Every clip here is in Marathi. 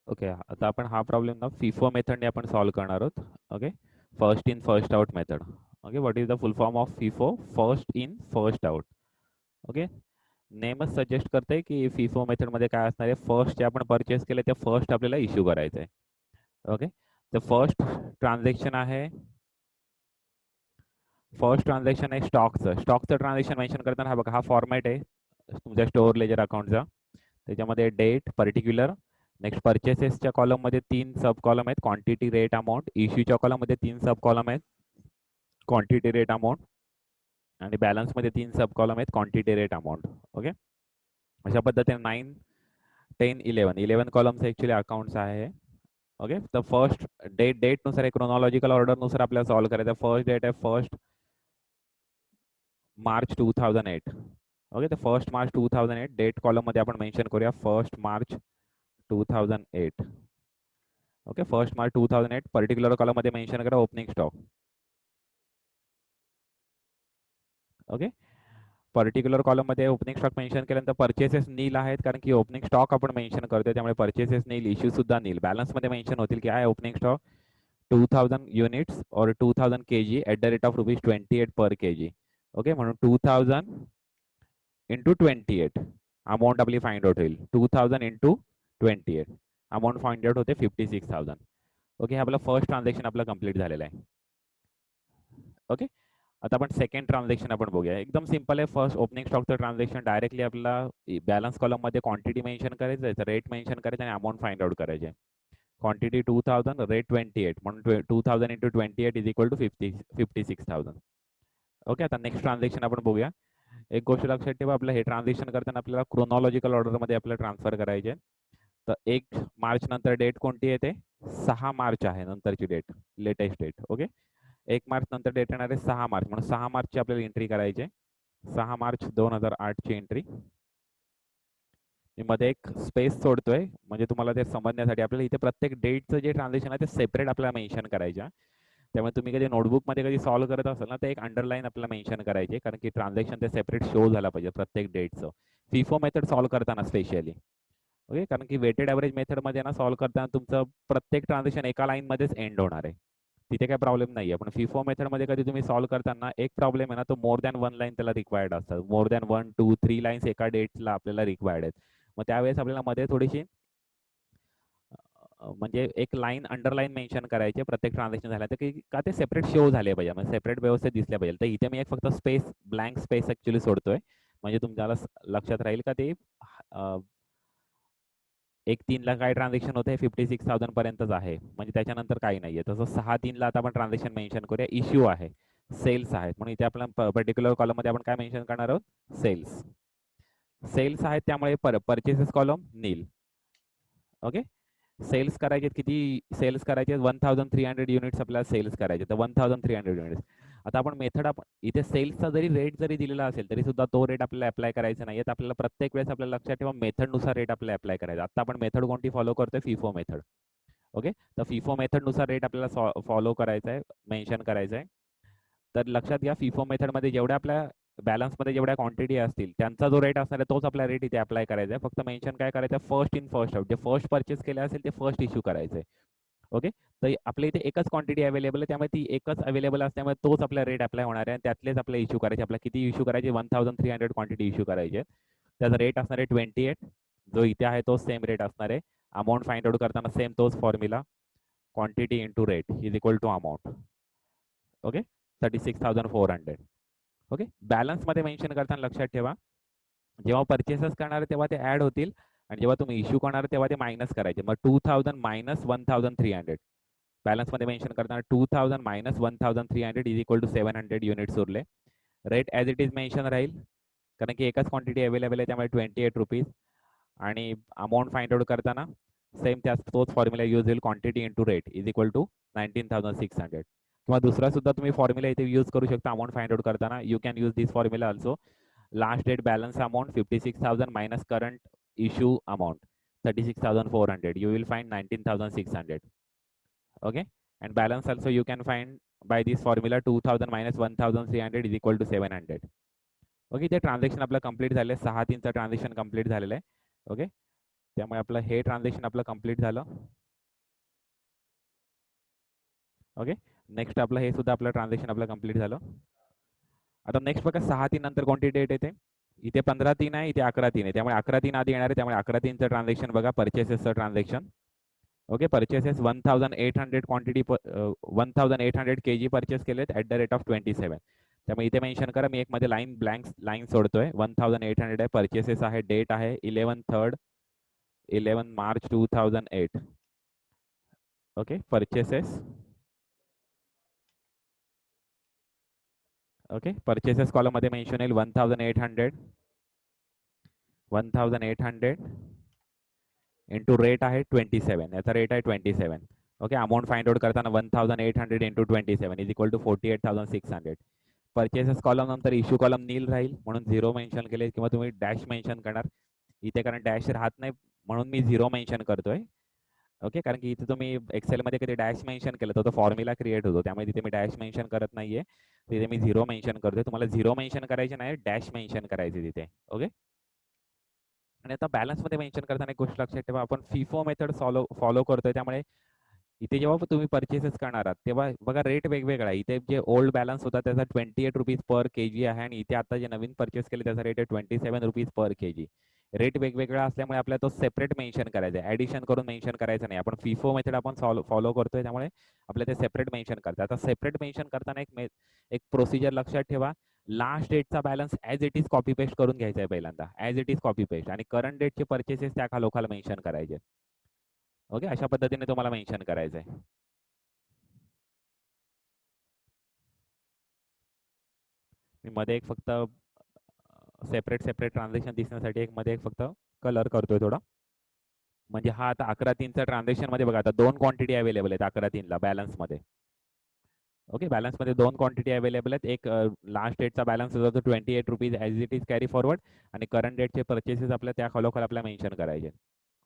ओके, आता आपण हा प्रॉब्लेम ना फिफो मेथडने आपण सॉल्व करणार आहोत. Okay, first in first out method. Okay, what is the full form of FIFO? First in first out. Okay, नेमच सजेस्ट करते की फिफो मेथडमध्ये काय असणार आहे, फर्स्ट जे आपण परचेस केलं ते फर्स्ट आपल्याला इश्यू करायचं आहे. ओके, तर फर्स्ट ट्रान्झॅक्शन आहे स्टॉकचं ट्रान्झॅक्शन मेन्शन करताना हा बघा, हा फॉर्मॅट आहे तुमच्या स्टोअर लेजर अकाउंटचा. त्याच्यामध्ये डेट पर्टिक्युलर, नेक्स्ट परचेसेसच्या कॉलममध्ये 3 सब कॉलम आहेत, क्वांटिटी रेट अमाऊंट. इश्यूच्या कॉलममध्ये 3 सब कॉलम आहेत, क्वांटिटी रेट अमाऊंट. आणि बॅलन्समध्ये 3 सब कॉलम आहेत, क्वांटिटी रेट अमाऊंट. ओके, अशा पद्धतीने 9, 10, 11 कॉलम्स ॲक्च्युली अकाउंट्स आहे. ओके, तर फर्स्ट डेटनुसार आहे, क्रोनॉलॉजिकल ऑर्डरनुसार आपल्याला सॉल्व्ह करायचं. फर्स्ट डेट आहे 1 मार्च 2008. ओके, तर 1 मार्च 2008 डेट कॉलममध्ये आपण मेन्शन करूया 1 मार्च 2008. ओके, 1 मार्च 2008 पर्टिक्युलर कॉलममध्ये मेन्शन करा ओपनिंग स्टॉक. ओके, पर्टिक्युलर कॉलममध्ये ओपनिंग स्टॉक मेन्शन केल्यानंतर परचेसेस नील आहेत, कारण की ओपनिंग स्टॉक आपण मेन्शन करतोय, त्यामुळे परचेसेस नील, इश्यू सुद्धा नील. बॅलन्समध्ये मेन्शन होतील की आहे ओपनिंग स्टॉक 2000 युनिट्स और 2000 kg at the rate of ₹28 per kg. Okay, म्हणून 2000 इंटू 28 अमाऊंट आपली फाइंड आउट होईल. 2000 इंटू 28 अमाऊंट फाइंड आउट होते 56,000. ओके, हे आपलं फर्स्ट ट्रान्झॅक्शन आपलं कंप्लीट झालेलं आहे. ओके, आता आपण सेकंड ट्रान्झॅक्शन आपण बघूया. एकदम सिंपल आहे. फर्स्ट ओपनिंग स्टॉकचं ट्रान्झॅक्शन डायरेक्टली आपल्याला बॅलन्स कॉलममध्ये क्वांटिटी मेन्शन करायचं आहे, रेट मेन्शन करायचं आणि अमाऊंट फाइंड आउट करायचे. क्वांटिटी 2000, रेट 28, म्हणून 2000 into 28 is equal to 56,000. Okay, आता नेक्स्ट ट्रान्झॅक्शन आपण बघूया. एक गोष्ट लक्षात ठेवा, आपलं हे ट्रान्झॅक्शन करताना आपल्याला क्रोनॉलॉजिकल ऑर्डरमध्ये आपल्याला ट्रान्सफर करायचे. तर 1 मार्च नंतर डेट कोणती येते? 6 मार्च आहे नंतरची date, latest date. Okay, 1 March नंतर डेट येणार आहे 6 मार्च, म्हणून 6 मार्चची आपल्याला एंट्री करायची आहे. 6 मार्च 2008 ची एंट्री. मी मध्ये एक स्पेस सोडतोय म्हणजे तुम्हाला ते समजण्यासाठी. आपल्याला इथे प्रत्येक डेटचं जे ट्रान्झॅक्शन आहे ते सेपरेट आपल्याला मेन्शन करायचे. त्यामुळे तुम्ही कधी नोटबुकमध्ये कधी सॉल्व्ह करत असाल ना, तर एक अंडरलाईन आपल्याला मेन्शन करायचे, कारण की ट्रान्झॅक्शन ते सेपरेट शो झाला पाहिजे प्रत्येक डेटचं, फिफो मेथड सॉल्व्ह करताना स्पेशली. ओके, कारण की वेटेड ॲव्हरेज मेथडमध्ये ना सॉल्व्ह करताना तुमचं प्रत्येक ट्रान्झॅक्शन एका लाईनमध्येच एंड होणार आहे, तिथे काही प्रॉब्लेम नाही आहे. पण फिफो मेथडमध्ये कधी तुम्ही सॉल्व्ह करताना एक प्रॉब्लेम आहे ना, तो मोर दॅन 1 लाईन त्याला रिक्वायर्ड असतात. मोर दॅन 1, 2, 3 लाईन्स एका डेटला आपल्याला रिक्वायर्ड आहेत. मग त्यावेळेस आपल्याला मध्ये थोडीशी म्हणजे एक लाईन अंडरलाईन मेन्शन करायचे प्रत्येक ट्रान्झॅक्शन झालं तर, की का ते सेपरेट शो झाले पाहिजे, म्हणजे सेपरेट व्यवस्थित दिसले पाहिजे. तर इथे मी एक फक्त स्पेस, ब्लँक स्पेस ॲक्च्युली सोडतोय, म्हणजे तुमच्याला लक्षात राहील का ते 1-3 काय ट्रान्झॅक्शन होते 56,000 पर्यंतच आहे, म्हणजे त्याच्यानंतर काही नाहीये. तसं 6-3 आता आपण ट्रान्झॅक्शन मेन्शन करूया. इश्यू आहे, सेल्स आहेत, म्हणून इथे आपण पर्टिक्युलर कॉलममध्ये आपण काय मेन्शन करणार आहोत? सेल्स. सेल्स आहेत त्यामुळे परचेसेस कॉलम नील. ओके, सेल्स करायचे किती? सेल्स करायचे 1300 युनिट्स आपल्याला सेल्स करायचे, तर 1300 युनिट्स. आता आपण मेथड, आपण इथे सेल्सचा जरी रेट जरी दिलेला असेल तरी सुद्धा तो रेट आपल्याला अप्लाय करायचा नाही. आपल्याला प्रत्येक वेळेस आपल्याला लक्षात ठेवा मेथडनुसार रेट आपल्याला अप्लाय करायचा. आता आपण मेथड कोणती फॉलो करतोय? FIFO method. ओके, तर फिफो मेथडनुसार रेट आपल्याला फॉलो करायचा आहे, मेन्शन करायचा आहे. तर लक्षात घ्या, फिफो मेथडमध्ये जेवढ्या आपल्या बॅलन्समध्ये जेवढ्या क्वांटिटी असतील त्यांचा जो रेट असणार आहे तोच आपला रेट इथे अप्लाय करायचा आहे. फक्त मेन्शन काय करायचं आहे? First in first out. जे फर्स्ट परचेस केले असेल ते फर्स्ट इश्यू करायचं आहे. ओके, तर आपल्या इथे एकच क्वांटिटी अवेलेबल आहे, त्यामुळे ती एकच अवेलेबल असल्यामुळे तोच आपला रेट अप्लाय होणार आहे आणि त्यातलेच आपले इश्यू करायचे. आपल्याला किती इश्यू करायचे? 1300 क्वांटिटी इश्यू करायचे. त्याचा रेट असणार आहे 28, जो इथे आहे तोच सेम रेट असणार आहे. अमाऊंट फाइंड आउट करताना सेम तोच formula, quantity into rate is equal to amount. Okay, 36,400. Okay, बॅलन्समध्ये मेन्शन करताना लक्षात ठेवा, जेव्हा परचेसेस करणार तेव्हा ते ॲड होतील आणि जेव्हा तुम्ही इश्यू करणार तेव्हा ते मायनस करायचे. मग 2000 मायनस 1300 बॅलन्समध्ये मेन्शन करताना 2000 minus 1300 is equal to 700 units उरले. Rate as it is mention राहील, कारण की एकच क्वांटिटी अवेलेबल आहे, त्यामुळे 28 रुपीज. आणि अमाऊंट फाइंड आउट करताना सेम तोच फॉर्म्युला यूज होईल, quantity into rate is equal to 19,600. किंवा दुसरा सुद्धा तुम्ही फॉर्म्युला इथे यूज करू शकता अमाऊंट फाइंड आउट करताना. You can use this formula also. Last date balance amount 56,000 minus current issue amount 36,400. You will find 19,600. Okay, and balance also you can find by this formula 2000 minus 1300 is equal to 700. Okay, ते ट्रान्झॅक्शन आपलं कंप्लीट झाले. 6-3चं ट्रान्झॅक्शन कंप्लीट झालेलं आहे. ओके, त्यामुळे आपलं हे ट्रान्झॅक्शन आपलं कंप्लीट झालं. ओके, नेक्स्ट आपलं हे सुद्धा आपलं ट्रान्झॅक्शन आपलं कंप्लीट झालं. आता नेक्स्ट बघा 6/3 नंतर कोणती डेट येते? इथे 15/3 आहे, इथे 11/3 आहे. त्यामुळे 11/3 आधी येणार आहे. त्यामुळे 11/3चं ट्रान्झॅक्शन बघा, परचेसेसचं transaction. Okay, purchases 1800 quantity 1800 kg purchase केलेत ॲट द रेट ऑफ 27. त्यामुळे इथे मेन्शन करा, मी एक मध्ये लाईन ब्लँक लाईन सोडतोय. 1800 आहे, परचेसेस आहे, डेट आहे 11 March 2008. Okay, purchases. Okay, purchases column मध्ये मेन्शन येईल 1800 इंटू रेट आहे 27. याचा रेट आहे 27. ओके, अमाऊंट फाइंड आउट करताना 1800 into 27 is equal to 48,600. Purchases column नंतर इश्यू कॉलम नील राहील म्हणून 0 मेन्शन केले, किंवा तुम्ही डॅश मेन्शन करणार. इथे कारण डॅश राहत नाही म्हणून मी 0 मेन्शन करतोय. ओके, कारण की इथे तुम्ही एक्सेलमध्ये कधी डॅश मेन्शन केलं तर तो फॉर्म्युला क्रिएट होतो, त्यामुळे तिथे मी डॅश मेन्शन करत नाहीये. तिथे मी 0 मेन्शन करतोय. तुम्हाला 0 मेन्शन करायचे नाही, डॅश मेन्शन करायचे तिथे. ओके, आणि आता बॅलन्स मध्ये मेन्शन करताना एक गोष्ट लक्षात ठेवा, आपण फिफो मेथड फॉलो करतोय. त्यामुळे इथे जेव्हा तुम्ही परचेसेस करणार आहात तेव्हा बघा रेट वेगवेगळा आहे. इथे जे ओल्ड बॅलन्स होता त्याचा 28 रुपीज पर kg आहे, आणि इथे आता जे नवीन परचेस केले त्याचा रेट आहे 27 रुपीज पर kg. रेट वेगवेगळा असल्यामुळे आपल्याला तो सेपरेट मेन्शन करायचा आहे, ऍडिशन करून मेन्शन करायचं नाही. आपण फिफो मेथड आपण फॉलो करतोय, त्यामुळे आपल्याला ते सेपरेट मेन्शन करतात. आता सेपरेट मेन्शन करताना एक प्रोसिजर लक्षात ठेवा. लास्ट डेटचा balance as it is copy paste करून घ्यायचा आहे पहिल्यांदा, as it is copy paste, आणि करंट डेटचे परचेसेस त्या खालोखाल मेन्शन करायचे. ओके, अशा पद्धतीने तुम्हाला मेन्शन करायचं आहे. मी मध्ये एक फक्त सेपरेट ट्रान्झॅक्शन दिसण्यासाठी एक मध्ये एक फक्त कलर करतोय थोडा. म्हणजे हा आता 11/3चा ट्रान्झॅक्शन मध्ये बघा, आता 2 क्वांटिटी अवेलेबल आहेत 11/3ला बॅलन्स मध्ये. ओके, बॅलन्स मध्ये 2 क्वांटिटी अवेलेबल आहेत. एक लास्ट डेटचा बॅलन्स होता तो 28 rupees as it is carry forward, आणि करंट डेटचे परचेसेस आपल्या त्या खालोखाल आपल्याला मेन्शन करायचे.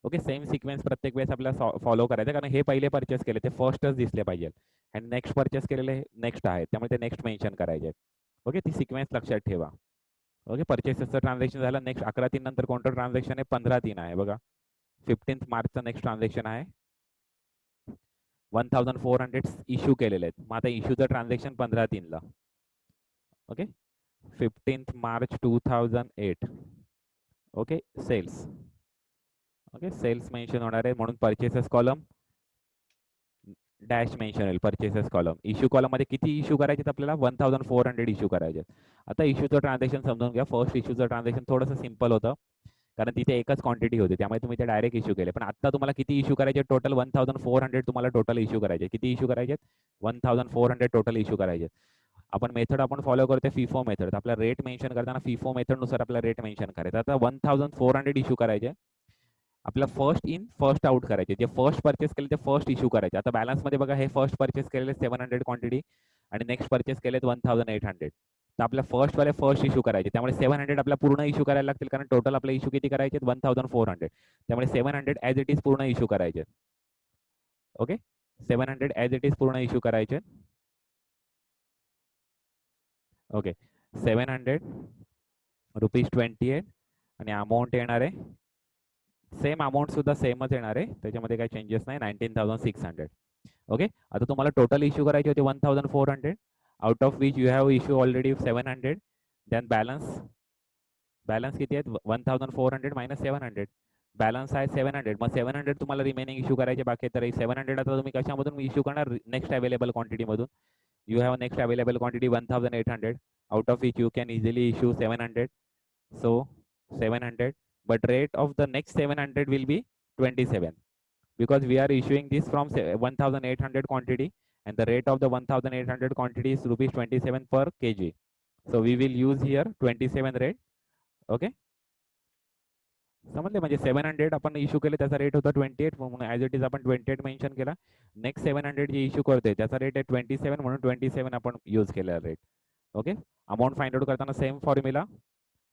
ओके, सेम सिक्वेन्स प्रत्येक वेळेस आपल्याला फॉलो करायचं, कारण हे पहिले परचेस केले ते फर्स्टच दिसले पाहिजे, आणि नेक्स्ट परचेस केलेले नेक्स्ट आहेत, त्यामुळे ते नेक्स्ट मेन्शन करायचे. ओके, ती सिक्वेन्स लक्षात ठेवा. ओके, परचेसेसचं ट्रान्झॅक्शन झालं. नेक्स्ट 11/3 नंतर कोणतं ट्रान्झॅक्शन आहे? 15/3 आहे बघा. 15 मार्चचं नेक्स्ट ट्रान्झॅक्शन आहे. 1400 इश्यू केलेले आहेत. मग आता इश्यूचं ट्रान्झॅक्शन 15/3ला. Okay, 15 March 2008. Okay, sales. Okay, sales mention होणार आहे म्हणून परचेसेस कॉलम डॅश मेन्शन होईल. परचेसेस कॉलम इश्यू कॉलम मध्ये किती इश्यू करायचे आपल्याला? 1400 इश्यू करायचे. आता इश्यूचं ट्रान्झॅक्शन समजून घ्या. फर्स्ट इश्यूचं ट्रान्झॅक्शन थोडंसं सिम्पल होतं, कारण तिथे एकच क्वांटिटी होती, त्यामुळे तुम्ही ते डायरेक्ट इश्यू केले. पण आता तुम्हाला किती इश्यू करायचे? टोटल 1400 तुम्हाला टोटल इश्यू करायचे. किती इश्यू करायचे? 1400 टोटल इश्यू करायचे. आपण फॉलो करतो फिफो मेथड. आपला रेट मेन्शन करताना फिफो मेथड नुसार आपला रेट मेन्शन करायचा. आता 1400 इश्यू करायचे. आपला फर्स्ट इन फर्स्ट आउट करायचे. जे फर्स्ट परचेस केले ते फर्स्ट इश्यू करायचे. आता बॅलन्स मध्ये बघा, हे फर्स्ट परचेस केलेले 700 क्वांटिटी, आणि नेक्स्ट परचेस केलेत 1800. तर आपल्या फर्स्ट वाले फर्स्ट इश्यू करायचे. त्यामुळे 700 आपल्या पूर्ण इश्यू करायला लागतील, कारण टोटल आपले इश्यू किती करायचे? 1400. त्यामुळे 700 ॲज इट इज पूर्ण इश्यू करायचे. ओके, 700 ॲज इट इज पूर्ण इश्यू करायचे. ओके, 700 रुपीज 28, आणि अमाऊंट येणार आहे सेम. अमाऊंट सुद्धा सेमच येणार आहे, त्याच्यामध्ये काही चेंजेस नाही. 19,600. ओके, आता तुम्हाला टोटल इश्यू करायचे होते 1400, out of which you have issue already 700. Then balance किती आहेत? 1400 मायनस 700. बॅलन्स आहे 700. मग 700 तुम्हाला रिमेनिंग इश्यू करायचे बाकी. तर 700 आता तुम्ही कशामधून इश्यू करणार? नेक्स्ट अवेलेबल क्वांटिटी मधून. You have next available quantity 1800, out of which you can easily issue 700. So 700, but rate of the next 700 will be 27, because we are issuing this from 1800 quantity, and the rate of the 1800 quantity is rupees 27 per kg. So we will use here 27 rate. Okay, समजले? म्हणजे 700 आपण इश्यू केले त्याचा रेट होता 28, म्हणून ॲज इट इज आपण 28 मेन्शन केला. नेक्स्ट 700 जे इश्यू करते त्याचा रेट आहे 27, म्हणून 27 आपण यूज केलेला रेट. ओके, अमाऊंट फाइंड आउट करताना same formula.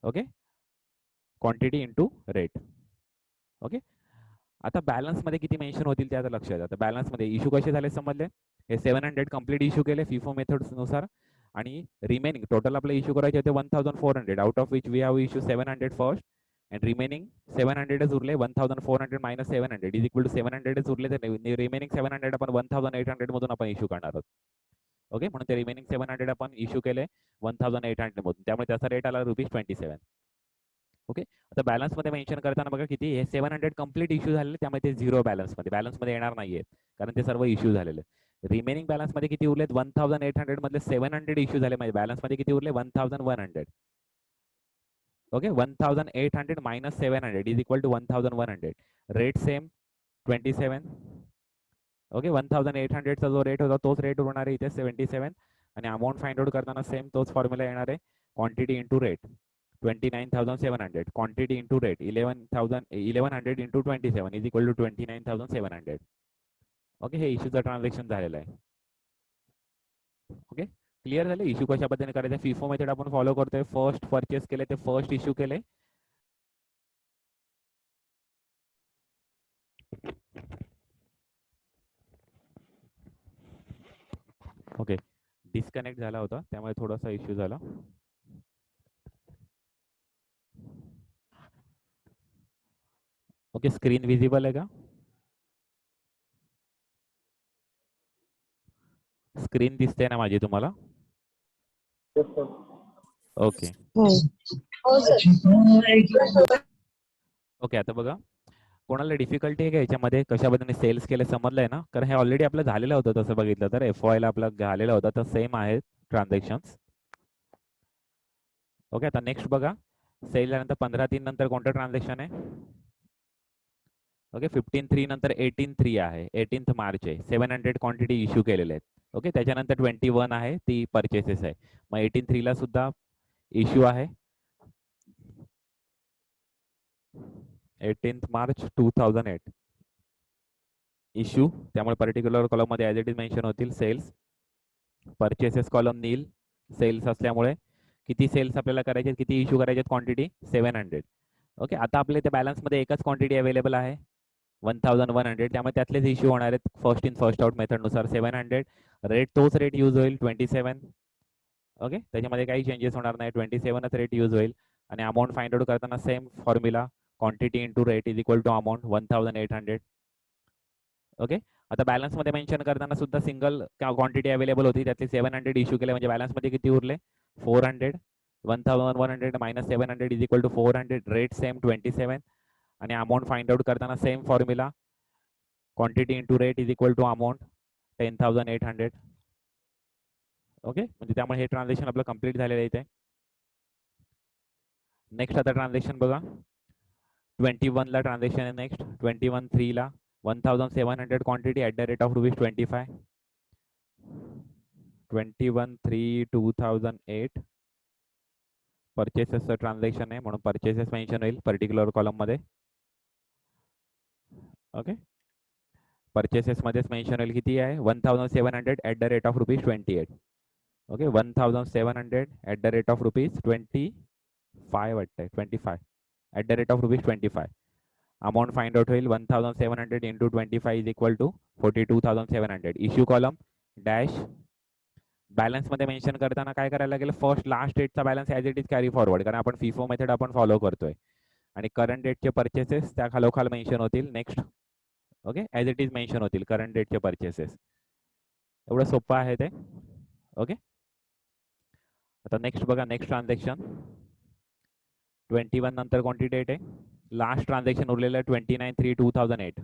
Okay, quantity into rate. Okay, आता बॅलन्स मध्ये किती मेन्शन होतील ते आता लक्षात द्या. आता बॅलन्स मध्ये इश्यू कसे झाले समजले? हे 700 कंप्लीट इश्यू केले फिफो मेथड्स नुसार, आणि रिमेनिंग टोटल आपले इश्यू करायचे होते 1400, out of which we have issue 700 first. And remaining 700च उरले. 1400 मायनस 700 इज इक्वल टू 700च उरले. तर रिमेनिंग 700 आपण 1800 मधून आपण इश्यू करणार आहोत. ओके, म्हणून ते रिमेनिंग 700 आपण इश्यू केले 1800 मधून. त्यामुळे त्याचा रेट आला ₹27. ओके, आता बॅलन्स मध्ये मेन्शन करताना बघा किती हे 700 कंप्लीट इश्यू झालेले, त्यामुळे ते झिरो बॅलन्स मध्ये येणार नाहीये कारण ते सर्व इश्यू झालेले. रिमेनिंग बॅलन्स मध्ये किती उरलेत 1800 मधले 700 इश्यू झाले, म्हणजे बॅलन्स मध्ये किती उरले 1100. Okay, 1800 minus 700 is equal to 1100. Rate same 27. Okay, 1800चा जो रेट होता तोच रेट उरणार आहे इथे 77. आणि अमाऊंट फाइंड आउट करताना सेम तोच फॉर्म्युला येणार आहे. Quantity into rate 29,700. Quantity into rate 1100 into 27 is equal to 29,700. Okay, हे इश्यूचं ट्रान्झॅक्शन झालेलं आहे. ओके, क्लिअर झाले. इश्यू कशा पद्धतीने करायचं, फिफो मेथड आपण फॉलो करतोय. फर्स्ट परचेस केले ते फर्स्ट इश्यू केले. ओके, डिस्कनेक्ट झाला होता त्यामुळे थोडासा इश्यू झाला. ओके, स्क्रीन विजिबल आहे का? स्क्रीन दिसते ना माझी तुम्हाला? ओके ओके, आता बघा कोणाला डिफिकल्टी आहे का याच्यामध्ये कशा पद्धतीने सेल्स केले समजलंय ना? कारण हे ऑलरेडी आपलं झालेलं होतं. तसं बघितलं तर FY ला आपलं झालेलं होतं, तर सेम आहे ट्रान्झॅक्शन्स. ओके, आता नेक्स्ट बघा सेल झाल्यानंतर 15/3 नंतर कोणतं ट्रान्झॅक्शन आहे? ओके, 15/3 नंतर 18/3 आहे, 18th मार्च आहे. 700 क्वांटिटी इश्यू केलेले आहेत. ओके, त्याच्यानंतर 21 आहे ती परचेसेस आहे. मग 18/3 ला सुद्धा इश्यू आहे 18th मार्च 2008 इश्यू. त्यामुळे पर्टिक्युलर कॉलम मध्ये ॲज इट इज मेन्शन होतील सेल्स. परचेसेस कॉलम नील, सेल्स असल्यामुळे किती सेल्स आपल्याला करायचे, किती इश्यू करायचे क्वांटिटी 700. ओके, आता आपल्या इथे बॅलन्स मध्ये एकच क्वांटिटी अवेलेबल आहे 1100, त्यामुळे त्यातलेच इश्यू होणार आहेत फर्स्ट इन फर्स्ट आउट मेथडनुसार 700. रेट तोच रेट यूज होईल 27. ओके, त्याच्यामध्ये काही चेंजेस होणार नाही, 27च रेट यूज होईल. आणि अमाऊंट फाइंड आउट करताना same formula quantity into rate is equal to amount 1800. Okay, आता बॅलन्स मध्ये मेन्शन करताना सुद्धा सिंगल क्वांटिटी अवेलेबल होती, त्यातली 700 इश्यू केले, म्हणजे बॅलन्स मध्ये किती उरले 400. 1100 minus 700 is equal to 400. Rate same 27. आणि अमाऊंट फाइंड आउट करताना same formula quantity into rate is equal to amount 10,800. Okay, म्हणजे त्यामुळे हे ट्रान्झॅक्शन आपलं कंप्लीट झालेलं आहे इथे. नेक्स्ट आता ट्रान्झॅक्शन बघा 21 ला ट्रान्झॅक्शन आहे. नेक्स्ट 21/3 ला 1700 quantity at the rate of ₹25. 21/3/2008 परचेसेसचं ट्रान्झॅक्शन आहे, म्हणून परचेसेस मेन्शन होईल पर्टिक्युलर कॉलम मध्ये. ओके, परचेसेस मध्येच मेन्शन होईल किती आहे 1700 at the rate of ₹28. Okay, 1700 at the rate of ₹25 वाटतंय 25 at the rate of ₹25. Amount find out होईल 1700 into 25 is equal to 42,700. Issue column dash. Balance मध्ये मेन्शन करताना काय करायला लागेल, फर्स्ट लास्ट डेटचा balance as it is carry forward, कारण आपण फिफो मेथड आपण फॉलो करतोय. आणि करंट डेटचे परचेसेस त्या खालोखाल मेन्शन होतील. Next okay, as it is mention होतील करंट डेटचे परचेसेस. एवढं सोपं आहे ते. ओके, आता नेक्स्ट बघा नेक्स्ट ट्रान्झॅक्शन 21 नंतर कोणती डेट आहे, लास्ट ट्रान्झॅक्शन उरलेलं आहे 29/3/2008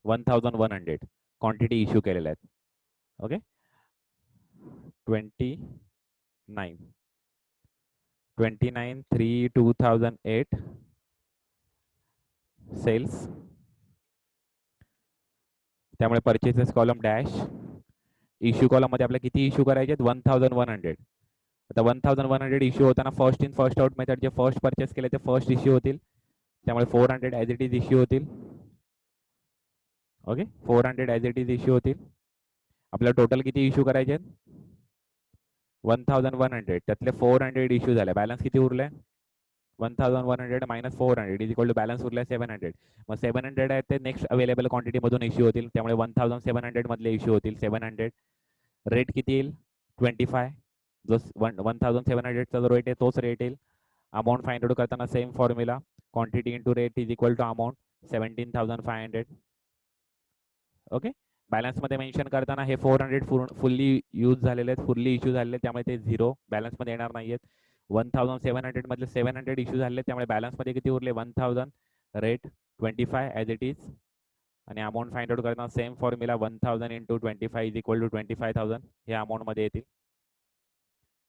1100 क्वांटिटी इश्यू केलेल्या आहेत. Okay, 29/3/2008 sales. त्यामुळे purchases column dash. Issue column मध्ये आपल्याला किती इश्यू करायचे 1100. आता 1100 इश्यू होताना first in first out method जे फर्स्ट परचेस केले ते फर्स्ट इश्यू होतील, त्यामुळे 400 ॲज इट इज इश्यू होतील. Okay, 400 as it is issue होतील. आपल्याला टोटल किती इश्यू करायचे 1100, त्यातले 400 इश्यू झाले. बॅलन्स किती उरले 1100 minus 400 is equal to balance उरले 700. मग 700 आहेत ते नेक्स्ट अवेलेबल क्वांटिटी मधून इश्यू होतील, त्यामुळे 1700 मधले इश्यू होतील 700. रेट किती येईल 25. जो 1700चा जो रेट आहे तोच रेट येईल. अमाऊंट फाइंड आउट करताना same formula quantity into rate is equal to amount 17,500. Okay, बॅलन्समध्ये मेन्शन करताना हे 400 फुल्ली यूज झालेले आहेत, फुल्ली इश्यू झालेले आहेत, त्यामुळे ते 0 बॅलन्समध्ये येणार नाही आहेत. 1,700 मधले 700 इश्यू झाले, त्यामुळे बॅलन्समध्ये किती उरले 1,000. रेट 25 ॲज इट इज, आणि अमाऊंट फाइंड आउट करताना same formula 1,000 into 25 is equal to 25,000 हे अमाऊंटमध्ये येतील.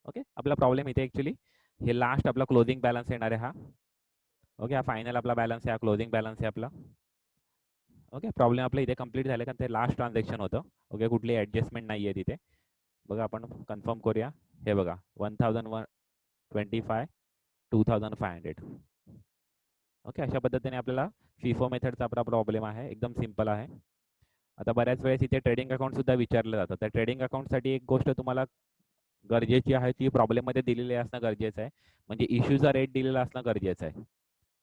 ओके, आपला प्रॉब्लेम इथे ॲक्च्युली हे लास्ट आपला क्लोजिंग बॅलन्स येणार आहे हा. ओके, हा फायनल आपला बॅलन्स आहे, हा क्लोजिंग बॅलन्स आहे आपला. ओके, प्रॉब्लेम आपलं इथे कंप्लीट झालं, कारण ते लास्ट ट्रान्झॅक्शन होतं. ओके, कुठली ॲडजस्टमेंट नाही आहे तिथे. बघा आपण कन्फर्म करूया. हे बघा 1,125 2,500. ओके, अशा पद्धतीने आपल्याला फिफो मेथडचा आपला प्रॉब्लेम आहे, एकदम सिंपल आहे. आता बऱ्याच वेळेस इथे ट्रेडिंग अकाउंट सुद्धा विचारलं जातं. तर ट्रेडिंग अकाउंटसाठी एक गोष्ट तुम्हाला गरजेची आहे, ती प्रॉब्लेममध्ये दिलेली असणं गरजेचं आहे. म्हणजे इश्यूचा रेट दिलेला असणं गरजेचं आहे.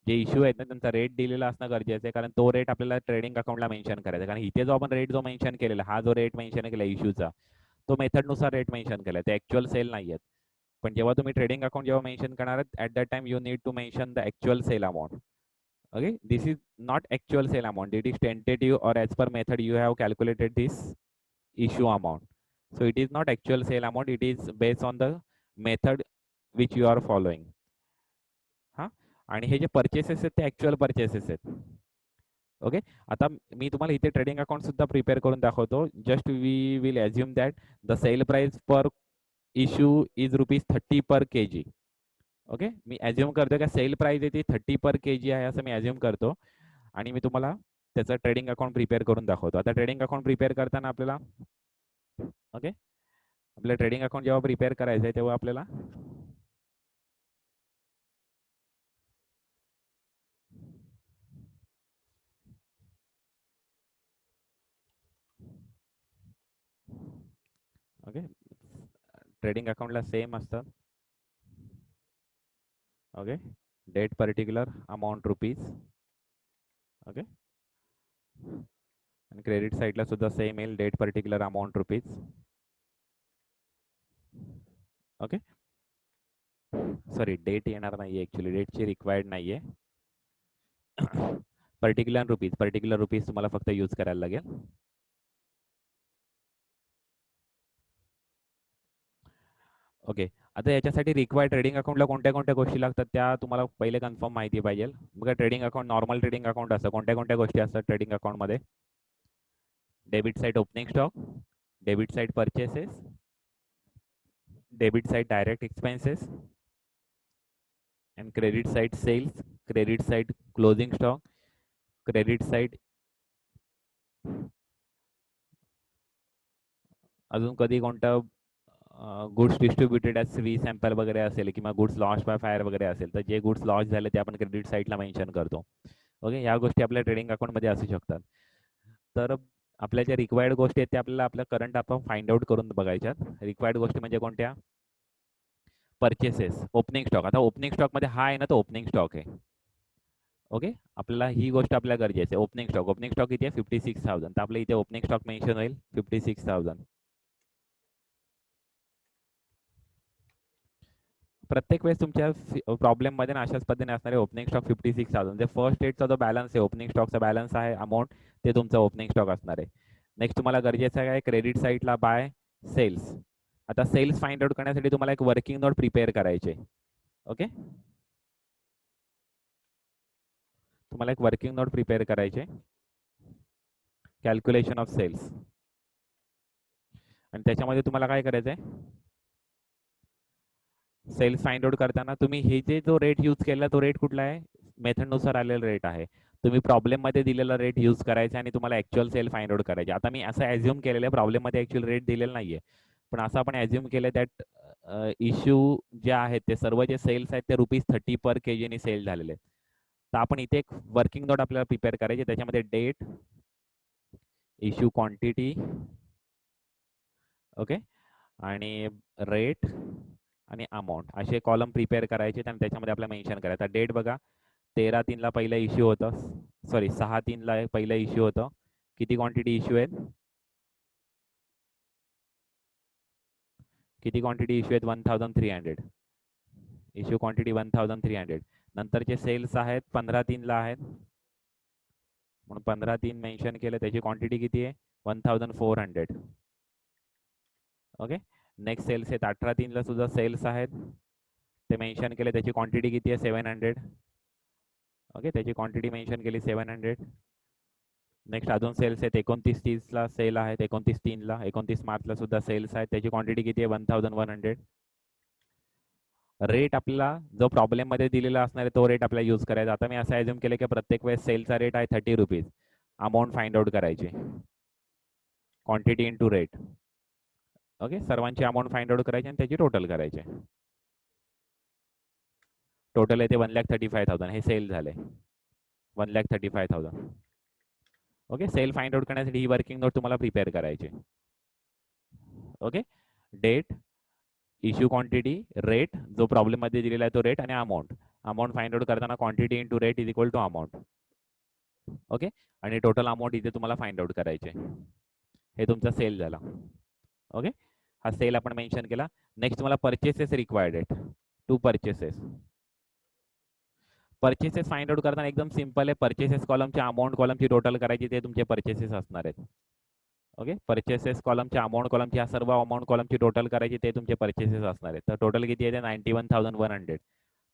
जे इश्यू आहेत ना त्यांचा रेट दिलेला असणं गरजेचं आहे, कारण तो रेट आपल्याला ट्रेडिंग अकाउंटला मेन्शन करायचा. कारण इथे जो आपण रेट जो मेन्शन केलेला, हा जो रेट मेन्शन केला इश्यूचा, तो मेथडनुसार रेट मेन्शन केला, ते ॲक्च्युअल सेल नाही आहेत. पण जेव्हा तुम्ही ट्रेडिंग अकाउंट जेव्हा मेन्शन करणार at that time you need to mention the actual sale amount. Okay, this is not actual sale amount, it is tentative or as per method you have calculated this issue amount. So it is not actual sale amount, it is based on the method which you are following. हा, आणि हे जे परचेसेस आहेत ते ॲक्च्युअल परचेसेस आहेत. ओके, आता मी तुम्हाला इथे ट्रेडिंग अकाउंट सुद्धा प्रिपेअर करून दाखवतो. Just we will assume that the sale price per issue is ₹30 per kg. Okay, मी ॲज्युम करतो का सेल प्राइस आहे ती 30 पर kg आहे, असं मी ॲज्युम करतो. आणि मी तुम्हाला त्याचं ट्रेडिंग अकाउंट प्रिपेअर करून दाखवतो. आता ट्रेडिंग अकाउंट प्रिपेअर करताना आपल्याला ओके, आपलं ट्रेडिंग अकाउंट जेव्हा प्रिपेअर करायचं आहे तेव्हा आपल्याला ओके, ट्रेडिंग अकाउंटला सेम असतं. Okay, date particular amount rupees. Okay, आणि क्रेडिट साईडला सुद्धा सेम येईल, date particular amount rupees. Okay, sorry date येणार नाही आहे, ॲक्च्युली डेटची रिक्वायर्ड नाही आहे. पर्टिक्युलर रुपीज तुम्हाला फक्त यूज करायला लागेल. ओके, आता याच्यासाठी रिक्वायर्ड ट्रेडिंग अकाउंटला कोणत्या कोणत्या गोष्टी लागतात त्या तुम्हाला पहिले कन्फर्म माहिती पाहिजे. बघा, trading account normal trading account असतं, कोणत्या कोणत्या गोष्टी असतात ट्रेडिंग अकाउंटमध्ये. Debit side opening stock, debit side purchases, debit side direct expenses, and credit side sales, credit side closing stock, credit side अजून कधी कोणता goods distributed as free sample वगैरे असेल, किंवा गुड्स लॉन्च बाय फायर वगैरे असेल, तर जे गुड्स लॉन्च झाले ते आपण क्रेडिट साईडला मेन्शन करतो. ओके, या गोष्टी आपल्या ट्रेडिंग अकाउंटमध्ये असू शकतात. तर आपल्या ज्या रिक्वायर्ड गोष्टी आहेत त्या आपल्याला आपल्या करंट आपण फाइंड आउट करून बघायच्यात. रिक्वायर्ड गोष्टी म्हणजे कोणत्या? Purchases, opening stock. आता ओपनिंग स्टॉकमध्ये हा आहे ना, तो ओपनिंग स्टॉक आहे. ओके, आपल्याला ही गोष्ट आपल्याला गरजेची आहे. ओपनिंग स्टॉक, ओपनिंग स्टॉक किती आहे 56,000, तर आपल्या इथे ओपनिंग स्टॉक मेन्शन होईल 56,000. प्रत्येक वेळेस तुमच्या प्रॉब्लेममध्ये ना अशाच पद्धतीने असणारे ओपनिंग स्टॉक 56,000. जे फर्स्ट डेटचा जो बॅलन्स आहे, ओपनिंग स्टॉकचा बॅलन्स आहे अमाऊंट, ते तुमचा ओपनिंग स्टॉक असणार आहे. नेक्स्ट तुम्हाला गरजेचं आहे क्रेडिट साईडला बाय सेल्स. आता सेल्स फाइंड आउट करण्यासाठी तुम्हाला एक वर्किंग नोट प्रिपेअर करायचे. ओके, तुम्हाला एक वर्किंग नोट प्रिपेअर करायचे, कॅल्क्युलेशन ऑफ सेल्स. आणि त्याच्यामध्ये तुम्हाला काय करायचं आहे, सेल्स फाइंड आउट करताना तुम्ही हे जे जो रेट यूज केला तो रेट कुठला आहे, मेथडनुसार आलेला रेट आहे. तुम्ही प्रॉब्लेममध्ये दिलेला रेट यूज करायचा आणि तुम्हाला ॲक्च्युअल सेल फाइंड आउट करायचे. आता मी असं ॲज्युम केलेलं आहे, प्रॉब्लेममध्ये ॲक्च्युअल रेट दिलेला नाही आहे, पण असं आपण ॲज्युम केलं दॅट इश्यू जे आहेत ते सर्व जे सेल्स आहेत ते ₹30 पर kg सेल झालेले आहेत. तर आपण इथे एक वर्किंग नोट आपल्याला प्रिपेअर करायची, त्याच्यामध्ये डेट, इश्यू क्वांटिटी, ओके, आणि रेट आणि अमाऊंट असे कॉलम प्रिपेअर करायचे आणि त्याच्यामध्ये आपल्याला मेन्शन करायचं. डेट बघा, 13/3 पहिला इश्यू होतं, सॉरी 6/3 पहिला इश्यू होतं. किती क्वांटिटी इश्यू आहेत, किती क्वांटिटी इश्यू आहेत 1,300. Issue quantity 1,300. नंतरचे सेल्स आहेत 15/3 आहेत, म्हणून 15/3 मेन्शन केलं. त्याची क्वांटिटी किती आहे? 1400. ओके. नेक्स्ट सेल्स आहेत 18/3 सुद्धा सेल्स आहेत, ते मेन्शन केले. त्याची क्वांटिटी किती आहे? 700. ओके, त्याची क्वांटिटी मेन्शन केली 700. नेक्स्ट अजून सेल्स आहेत 29/30 सेल आहेत, 29/3 29 मार्चला सुद्धा सेल्स आहेत. त्याची क्वांटिटी किती आहे? 1100. रेट आपल्याला जो प्रॉब्लेम मध्ये दिलेला असणार आहे तो रेट आपल्याला यूज करायचा. आता मी असं ॲझ्युम केलं की प्रत्येक वेळेस सेलचा रेट आहे 30 रुपीज. अमाऊंट फाइंड आउट करायची, क्वांटिटी इंटू रेट. ओके, सर्वांची अमाऊंट फाइंड आउट करायची आणि त्याची टोटल करायचे. टोटल येते 1,35,000. हे सेल झाले 1,35,000. ओके, सेल फाइंड आउट करण्यासाठी ही वर्किंग नोट तुम्हाला प्रिपेअर करायची. Okay, date, issue quantity, rate, जो प्रॉब्लेम मध्ये दिलेला आहे तो रेट, आणि अमाऊंट. अमाऊंट फाइंड आउट करताना quantity into rate is equal to amount. Okay, आणि टोटल अमाऊंट इथे तुम्हाला फाइंड आउट करायचे. हे तुमचा सेल झाला. ओके, हा सेल आपण मेन्शन केला. नेक्स्ट तुम्हाला परचेसेस रिक्वायर्ड आहेत. 2 परचेसेस. परचेसेस फाइंड आउट करताना एकदम सिंपल आहे. परचेसेस कॉलमची अमाऊंट कॉलमची टोटल करायची, ते तुमचे परचेसेस असणार आहेत. ओके, परचेसेस कॉलमची अमाऊंट कॉलमची, ह्या सर्व अमाऊंट कॉलमची टोटल करायची, ते तुमचे परचेसेस असणार आहेत. तर टोटल किती आहे? 91,100.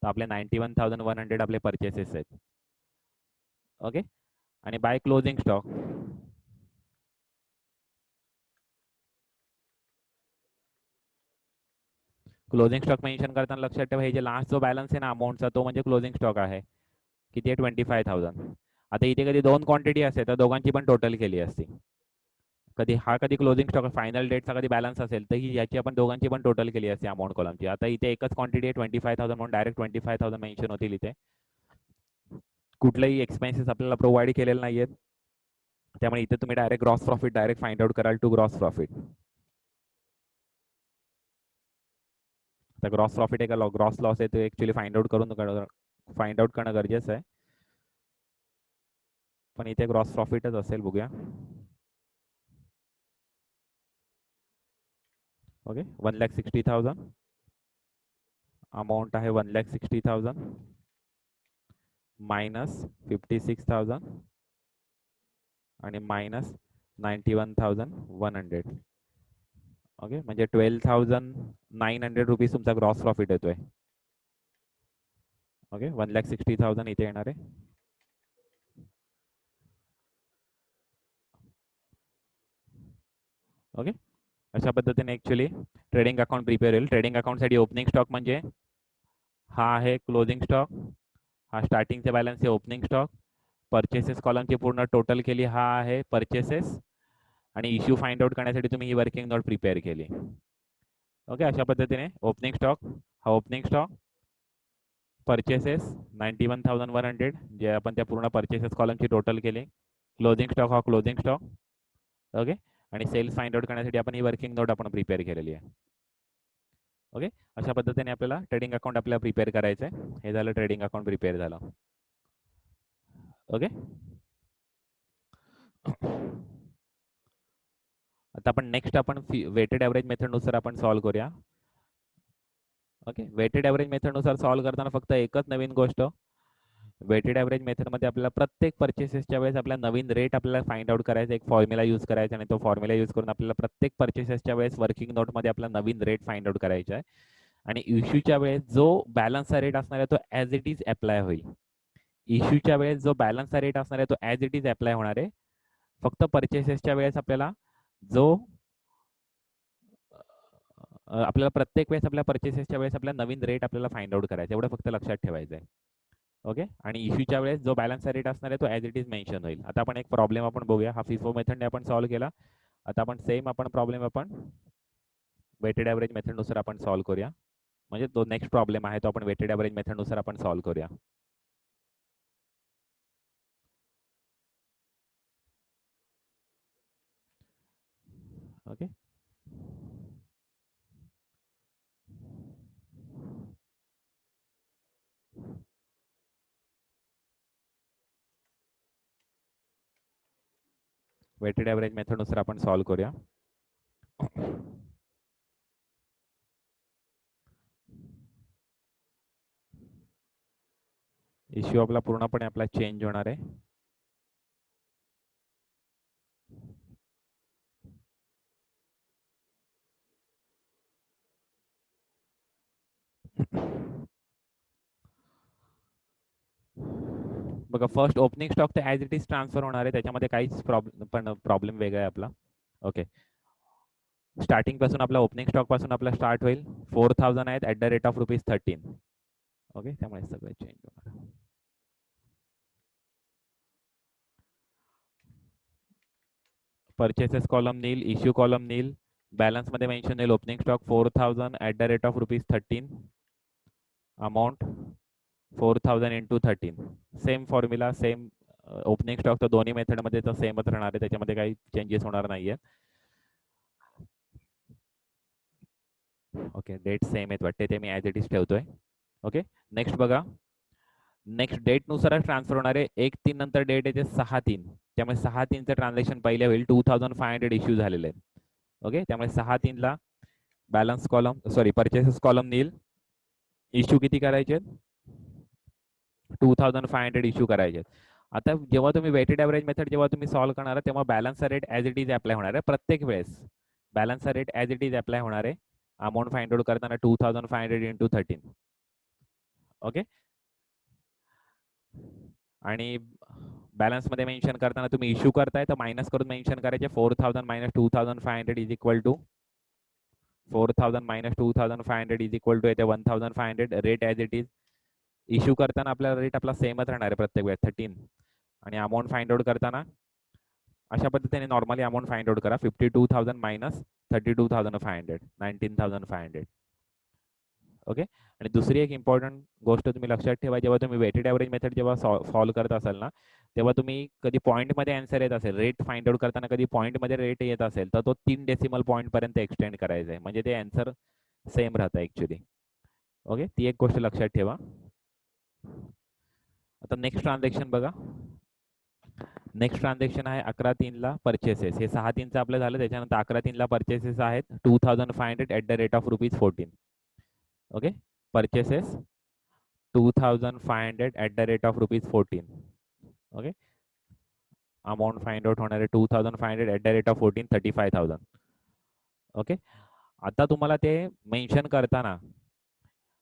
तर आपले 91,100 आपले परचेसेस आहेत. ओके, आणि by closing stock. Closing stock mention करताना लक्षात ठेवा, हे जे लास्ट जो बॅलन्स आहे ना अमाऊंटचा, तो म्हणजे क्लोजिंग स्टॉक आहे. किती आहे? 25,000. आता इथे कधी 2 क्वांटिटी असेल तर दोघांची पण टोटल केली असती. कधी क्लोजिंग स्टॉक फायनल डेटचा कधी बॅलन्स असेल तर ही याची आपण दोघांची पण टोटल केली असते अमाऊंट कॉलमची. आता इथे एकच क्वांटिटी आहे 25,000, म्हणून डायरेक्ट 25,000 मेन्शन होतील इथे. कुठलेही एक्सपेन्सेस आपल्याला प्रोव्हाइड केलेले नाहीयेत, त्यामुळे इथे तुम्ही direct gross profit direct find out कराल टू ग्रॉस प्रॉफिट. तर ग्रॉस प्रॉफिट आहे का ग्रॉस लॉस आहे ते ऍक्च्युली फाइंड आउट करणं गरजेचं आहे, पण इथे ग्रॉस प्रॉफिटच असेल. बघूया. ओके, 1,60,000. अमाऊंट आहे 1,60,000 मायनस 56,000 आणि मायनस 91,100. ओके, म्हणजे 12,900 रुपीज तुमचा ग्रॉस प्रॉफिट येतोय. ओके, 1,60,000 इथे येणार आहे. ओके, अशा पद्धतीने ऍक्च्युली ट्रेडिंग अकाउंट प्रिपेअर होईल. ट्रेडिंग अकाउंटसाठी ओपनिंग स्टॉक म्हणजे हा आहे क्लोजिंग स्टॉक, हा स्टार्टिंगचा बॅलन्स आहे ओपनिंग स्टॉक. परचेसेस कॉलमची पूर्ण टोटल केली, हा आहे परचेसेस, आणि इश्यू फाइंड आउट करण्यासाठी तुम्ही ही वर्किंग नोट प्रिपेअर केली. ओके, अशा पद्धतीने ओपनिंग स्टॉक, हा ओपनिंग स्टॉक, परचेसेस 91,100 जे आपण त्या पूर्ण परचेसेस कॉलमची टोटल केली. क्लोजिंग स्टॉक हा क्लोजिंग स्टॉक. ओके, आणि सेल्स फाइंड आउट करण्यासाठी आपण ही वर्किंग नोट आपण प्रिपेअर केलेली आहे. ओके, अशा पद्धतीने आपल्याला ट्रेडिंग अकाउंट आपल्याला प्रिपेअर करायचं आहे. हे झालं ट्रेडिंग अकाउंट प्रिपेअर झालं. ओके, आता आपण नेक्स्ट आपण वेटेड ॲव्हरेज मेथडनुसार आपण सॉल्व्ह करूया. ओके, वेटेड ॲव्हरेज मेथडनुसार सॉल्व्ह करताना फक्त एकच नवीन गोष्ट, वेटेड ॲव्हरेज मेथडमध्ये आपल्याला प्रत्येक परचेसेसच्या वेळेस आपला नवीन रेट आपल्याला फाइंड आउट करायचा, एक फॉर्म्युला यूज करायचा, आणि तो फॉर्म्युला यूज करून आपल्याला प्रत्येक परचेसेसच्या वेळेस वर्किंग नोटमध्ये आपला नवीन रेट फाइंड आउट करायचा आहे. आणि इश्यूच्या वेळेस जो बॅलन्सचा रेट असणार आहे तो ॲज इट इज अप्लाय होईल. इश्यूच्या वेळेस जो बॅलन्सचा रेट असणार आहे तो ॲज इट इज अप्लाय होणार आहे. फक्त परचेसेसच्या वेळेस आपल्याला जो आपल्याला प्रत्येक वेळेस आपल्या परचेसेसच्या वेळेस आपल्याला नवीन रेट आपल्याला फाइंड आउट करायचा, एवढं फक्त लक्षात ठेवायचं आहे. ओके, आणि इश्यूच्या वेळेस जो बॅलन्सचा रेट असणार आहे तो ॲज इट इज मेन्शन होईल. आता आपण एक प्रॉब्लेम आपण बघूया. हा फिफो मेथडने आपण सॉल्व्ह केला. आता आपण सेम आपण प्रॉब्लेम आपण वेटेड ॲव्हरेज मेथडनुसार आपण सॉल्व्ह करूया. म्हणजे तो नेक्स्ट प्रॉब्लेम आहे तो आपण वेटेड ॲव्हरेज मेथडनुसार आपण सॉल्व्ह करूया. ओके, वेटेड ॲव्हरेज मेथडनुसार आपण सॉल्व्ह करूया. इश्यू आपला पूर्णपणे आपला चेंज होणार आहे. बघा फर्स्ट ओपनिंग स्टॉक तर ॲज इट इज ट्रान्सफर होणार आहे, त्याच्यामध्ये काहीच प्रॉब्लेम वेगळा आहे आपला. ओके, स्टार्टिंग पासून आपला ओपनिंग स्टॉक पासून आपला स्टार्ट होईल. 4000 आहेत at the rate of ₹13. Okay, त्यामुळे सगळं चेंज होणार. Purchases column nil, issue column नील, बॅलन्स मध्ये मेन्शन होईल opening stock 4000 at the rate of ₹13, amount 4000 into 13. Same formula, same opening stock तर दोन्ही मेथडमध्ये तर सेमच राहणार आहे, त्याच्यामध्ये काही चेंजेस होणार नाहीये. ओके, डेट सेम आहेत वाटते, ते मी ॲज इट इज ठेवतोय. ओके, नेक्स्ट बघा, नेक्स्ट डेट नुसारच ट्रान्सफर होणार आहे. 1/3 नंतर डेट येते 6/3, त्यामुळे 6/3चं ट्रान्झॅक्शन पहिले होईल. 2500 इश्यू झालेले आहेत. ओके, त्यामुळे 6/3ला balance column sorry purchases column nil, issue किती करायचे? 2500 इश्यू करायचे. आता जेव्हा तुम्ही वेटेड ॲव्हरेज मेथड जेव्हा तुम्ही सॉल्व्ह करणार तेव्हा बॅलन्सचा rate as it is apply होणार आहे. प्रत्येक वेळेस बॅलन्सचा rate as it is apply होणार आहे. अमाऊंट फाइंड आउट करताना 2500 इंटू 13. ओके, आणि बॅलन्समध्ये मेन्शन करताना तुम्ही इश्यू करताय तर मायनस करून मेन्शन करायचे. 4000 minus 2500 is equal to 4000 minus 2500 is equal to येते 1500. Rate as it is. Issue करताना आपल्याला रेट आपला सेमच राहणार आहे प्रत्येक वेळेस 13. आणि अमाऊंट फाइंड आउट करताना अशा पद्धतीने नॉर्मली अमाऊंट फाइंड आउट करा. 52,000 मायनस 32,500, 19,500. ओके, आणि दुसरी एक इम्पॉर्टंट गोष्ट तुम्ही लक्षात ठेवा, जेव्हा तुम्ही वेटेड ॲव्हरेज मेथड जेव्हा सॉल्व्ह करत असाल ना, तेव्हा तुम्ही कधी पॉईंटमध्ये आन्सर येत असेल, रेट फाइंड आउट करताना कधी पॉईंटमध्ये रेट येत असेल तर तो 3 डेसिमल पॉईंटपर्यंत एक्सटेंड करायचा आहे, म्हणजे ते आन्सर सेम राहतं ॲक्च्युली. ओके, ती एक गोष्ट लक्षात ठेवा. आता नेक्स्ट ट्रान्झॅक्शन बघा. नेक्स्ट ट्रान्झॅक्शन आहे 11/3ला परचेसेस. हे 6/3चं आपलं झालं, त्याच्यानंतर 11/3ला परचेसेस आहेत 2500 at the rate of ₹14. Okay, purchases 2500 at the rate of ₹14. Okay, amount find out होणार आहे 2500 at the rate of 14, 35,000. Okay, आता तुम्हाला ते मेन्शन करताना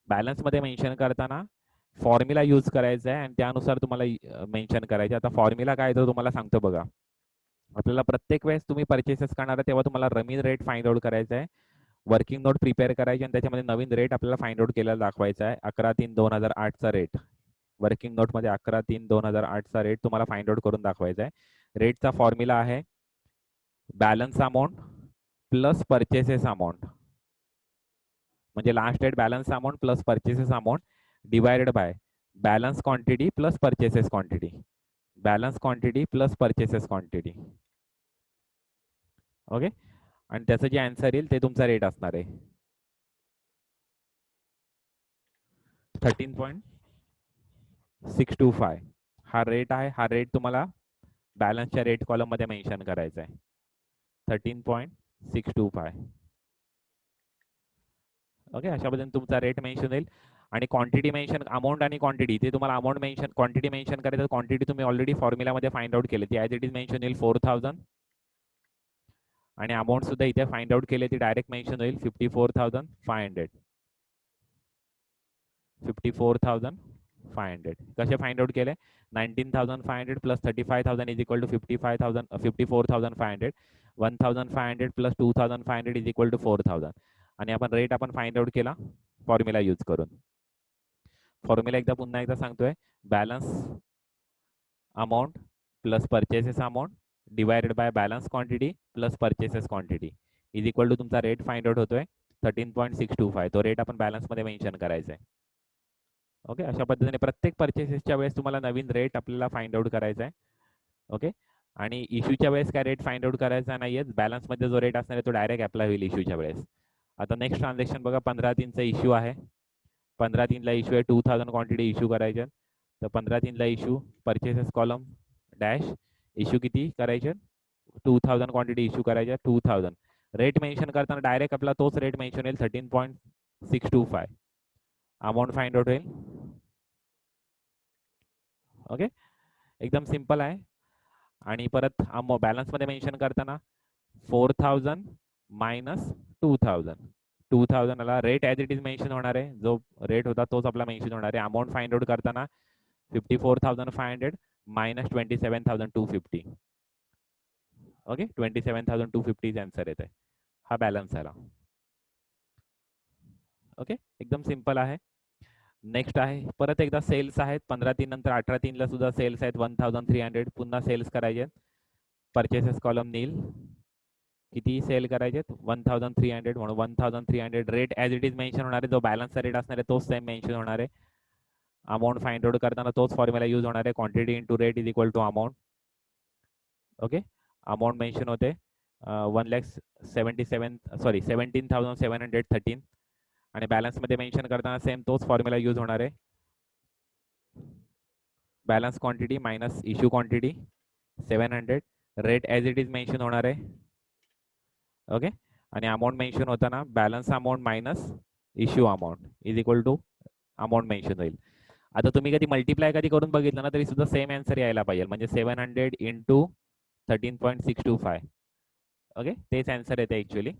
बॅलन्समध्ये मेन्शन करताना फॉर्म्युला यूज करायचा आहे आणि त्यानुसार तुम्हाला मेन्शन करायचे. आता फॉर्म्युला काय तर तुम्हाला सांगतो बघा. आपल्याला प्रत्येक वेळेस तुम्ही परचेसेस करणार तेव्हा तुम्हाला रमीन रेट फाइंड आउट करायचा आहे, वर्किंग नोट प्रिपेअर करायची आणि त्याच्यामध्ये नवीन रेट आपल्याला फाइंड आउट केलेला दाखवायचा आहे. 11/3/2008चा रेट वर्किंग नोटमध्ये 11/3/2008चा रेट तुम्हाला फाइंड आउट करून दाखवायचा आहे. रेटचा फॉर्म्युला आहे balance amount plus purchases amount, म्हणजे last date balance amount plus purchases amount divided by balance quantity plus purchases quantity, balance quantity plus purchases quantity. Okay, आणि त्याचं जे आन्सर येईल ते तुमचा रेट असणार आहे 13.625. हा रेट आहे. हा रेट तुम्हाला बॅलन्सच्या रेट कॉलम मध्ये मेन्शन करायचा आहे 13.625. ओके, अशा पद्धतीने तुमचा रेट मेन्शन होईल. आणि क्वांटिटी मेन्शन, अमाऊंट आणि क्वांटिटी, ते तुम्हाला अमाऊंट मेन्शन क्वांटिटी मेन्शन करायचं. क्वांटिटी तुम्ही ऑलरेडी फॉर्म्युलामध्ये फाइंड आउट केली, ती ॲज इट इज मेन्शन होईल 4000. आणि अमाऊंट सुद्धा इथे फाइंड आउट केली, ती डायरेक्ट मेन्शन होईल 54,500. 54,500 कसे फाइंड आउट केले? 19,500 plus 35,000 is equal to 54,500. 1,500 plus 2,500 is equal to 4,000. आणि आपण रेट आपण फाइंड आउट केला फॉर्म्युला यूज करून. फॉर्म्युला एकदा पुन्हा एकदा सांगतोय, balance amount plus purchases amount divided by balance quantity plus purchases quantity is equal to तुमचा रेट फाइंड आउट होतोय 13.625. तो रेट आपण बॅलन्समध्ये मेन्शन करायचा आहे. ओके, अशा पद्धतीने प्रत्येक परचेसेसच्या वेळेस तुम्हाला नवीन रेट आपल्याला फाइंड आउट करायचा आहे. ओके, आणि इश्यूच्या वेळेस काय रेट फाइंड आउट करायचा नाहीये, बॅलन्समध्ये जो रेट असणार आहे तो डायरेक्ट अप्लाय होईल इश्यूच्या वेळेस. आता नेक्स्ट ट्रान्झॅक्शन बघा, 15/3चा इश्यू आहे. 15/3ला इश्यू आहे, 2000 क्वांटिटी इश्यू करायचे. तर 15/3ला issue purchases column dash issue किती करायचे? 2000 क्वांटिटी इश्यू करायच्या 2000. रेट मेन्शन करताना डायरेक्ट आपला तोच रेट मेन्शन होईल 13.625. अमाऊंट फाइंड आउट होईल ओके, एकदम सिंपल आहे. आणि परत बॅलन्स मध्ये मेन्शन करताना 4000 मायनस 2000. 2000 ला rate as it is mention होणार आहे, जो रेट होता तोच आपला मेन्शन होणार आहे. अमाऊंट फाइंड आउट करताना 54,500 मायनस 27,250. ओके, 27,250 आन्सर येते. हा बॅलन्स झाला. ओके, एकदम सिंपल आहे. नेक्स्ट आहे परत एकदा सेल्स आहेत. 15/3 नंतर 18/3 ला सुद्धा सेल्स आहेत 1300. पुन्हा सेल्स करायचे. परचेसेस कॉलम नील. किती सेल करायचे 1300 म्हणून 1300 rate as it is mention होणार आहे. जो बॅलन्सचा रेट असणार आहे तोच सेम मेन्शन होणार आहे. अमाऊंट फाइंड आउट करताना तोच फॉर्म्युला यूज होणार आहे. Quantity into rate is equal to amount. Okay, amount mention होते 17,713 आणि बॅलन्स मध्ये मेन्शन करताना सेम तोच फॉर्म्युला यूज होणार आहे. Balance quantity minus issue quantity 700. Rate as it is mention होणार आहे. ओके, आणि अमाऊंट मेन्शन होताना balance amount minus issue amount is equal to amount mention होईल. आता तुम्ही कधी मल्टिप्लाय कधी करून बघितलं ना तरी सुद्धा सेम आन्सर यायला पाहिजे. म्हणजे 700 इंटू 13.625. ओके, तेच आन्सर येते ॲक्च्युली.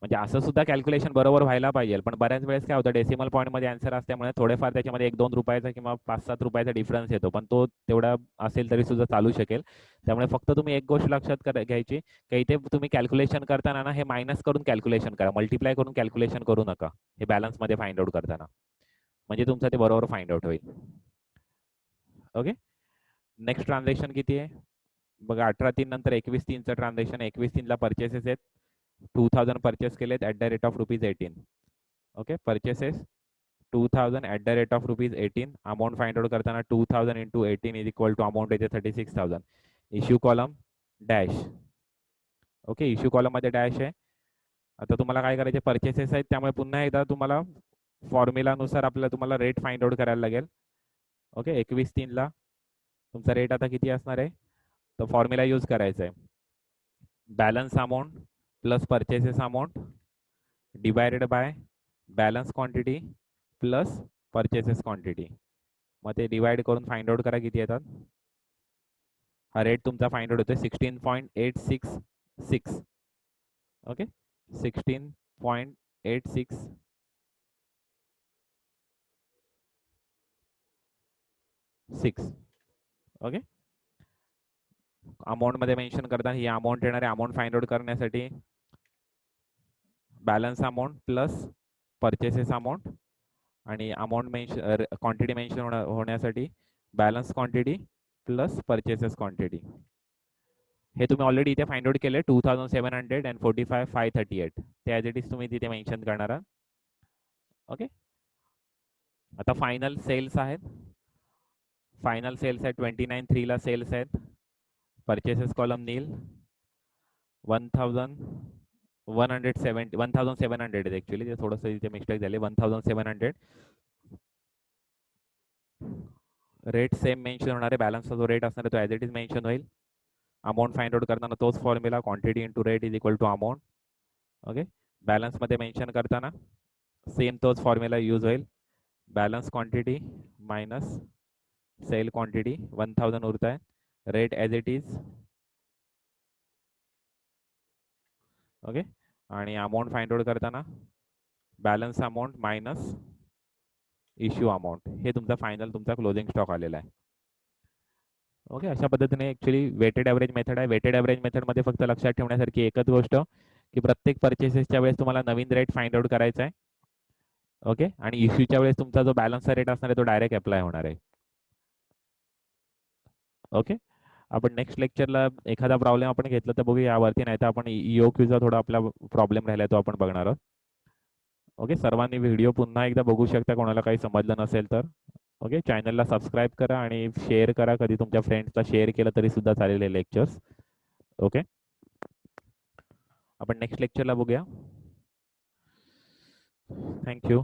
म्हणजे असं सुद्धा कॅल्क्युलेशन बरोबर व्हायला पाहिजे. पण बऱ्याच वेळेस काय होतं डेसिमल पॉईंटमध्ये आन्सर असल्यामुळे थोडेफार त्याच्यामध्ये 1-2 रुपयाचा किंवा 5-7 रुपयाचा डिफरन्स येतो. पण तो तेवढा असेल तरी सुद्धा चालू शकेल. त्यामुळे फक्त तुम्ही एक गोष्ट लक्षात घ्यायची की इथे तुम्ही कॅल्क्युलेशन करताना ना हे मायनस करून कॅल्क्युलेशन करा. मल्टिप्लाय करून कॅल्क्युलेशन करू नका हे बॅलन्समध्ये फाइंड आउट करताना. म्हणजे तुमचं ते बरोबर फाइंड आउट होईल. ओके, नेक्स्ट ट्रान्झॅक्शन किती आहे बघा. 18/3 नंतर 21/3चं ट्रान्झॅक्शन. 21/3 ला परचेसेस आहेत. 2000 परचेस केलेत at the rate of ₹18. Okay, purchases 2000 at the rate of ₹18. Amount find out करताना 2000 into 18 is equal to amount येते 36,000. Issue column dash. Okay, issue column मध्ये डॅश आहे. आता तुम्हाला काय करायचे परचेसेस आहेत त्यामुळे पुन्हा एकदा तुम्हाला फॉर्म्युलानुसार आपल्याला तुम्हाला रेट फाइंड आउट करायला लागेल. ओके, 21/3 ला तुमचा रेट आता किती असणार आहे तर फॉर्म्युला यूज करायचा आहे. Balance amount plus purchases amount divided by balance quantity plus purchases quantity. मग ते डिवाइड करून फाइंड आउट करा किती येतात. हा रेट तुमचा फाइंड आउट होतोय 16.866. ओके, 16.866. ओके, अमाऊंट मध्ये मेन्शन करताना ही अमाऊंट येणार आहे. अमाऊंट फाइंड आउट करण्यासाठी balance amount plus purchases amount आणि अमाऊंट मेन्शन क्वांटिटी मेन्शन होण्यासाठी balance quantity plus purchases quantity. हे तुम्ही ऑलरेडी इथे फाइंड आउट केले 2745,538. ते ॲज इट इज तुम्ही तिथे मेन्शन करणार आहात. ओके, आता फायनल सेल्स आहेत. फायनल सेल्स आहेत 29/3 ला सेल्स आहेत. परचेसेस कॉलम नील 1,700 ॲक्च्युली ते थोडंसं इथे मिस्टेक झाली. 1,700 रेट सेम मेन्शन होणार आहे. बॅलन्सचा जो रेट असणार आहे तो ॲज इट इज मेन्शन होईल. अमाऊंट फाइंड आउट करताना तोच formula quantity into rate is equal to amount. Okay, balance मध्ये मेन्शन करताना सेम तोच फॉर्म्युला यूज होईल. Balance quantity minus sale quantity 1000 उरत आहे. Rate as it is. Okay, आणि अमाऊंट फाइंड आउट करताना balance amount minus issue amount. हे तुमचा फायनल तुमचा क्लोजिंग स्टॉक आलेला आहे. ओके, अशा पद्धतीने ॲक्च्युली वेटेड ॲव्हरेज मेथड आहे. वेटेड ॲव्हरेज मेथडमध्ये फक्त लक्षात ठेवण्यासारखी एकच गोष्ट की प्रत्येक परचेसेसच्या वेळेस तुम्हाला नवीन रेट फाइंड आउट करायचा आहे. ओके, आणि इश्यूच्या वेळेस तुमचा जो बॅलन्सचा रेट असणार आहे तो डायरेक्ट अप्लाय होणार आहे. ओके, आपण नेक्स्ट लेक्चरला एखादा प्रॉब्लेम आपण घेतला तर बघू यावरती, नाही तर आपण EOQचा थोडा आपला प्रॉब्लेम राहिला तो आपण बघणार आहोत. ओके, सर्वांनी व्हिडिओ पुन्हा एकदा बघू शकता कोणाला काही समजलं नसेल तर. ओके, चॅनलला सबस्क्राईब करा आणि शेअर करा. कधी तुमच्या फ्रेंड्सला शेअर केलं तरी सुद्धा चालेल हे लेक्चर्स. ओके, आपण नेक्स्ट लेक्चरला बघूया. थँक्यू.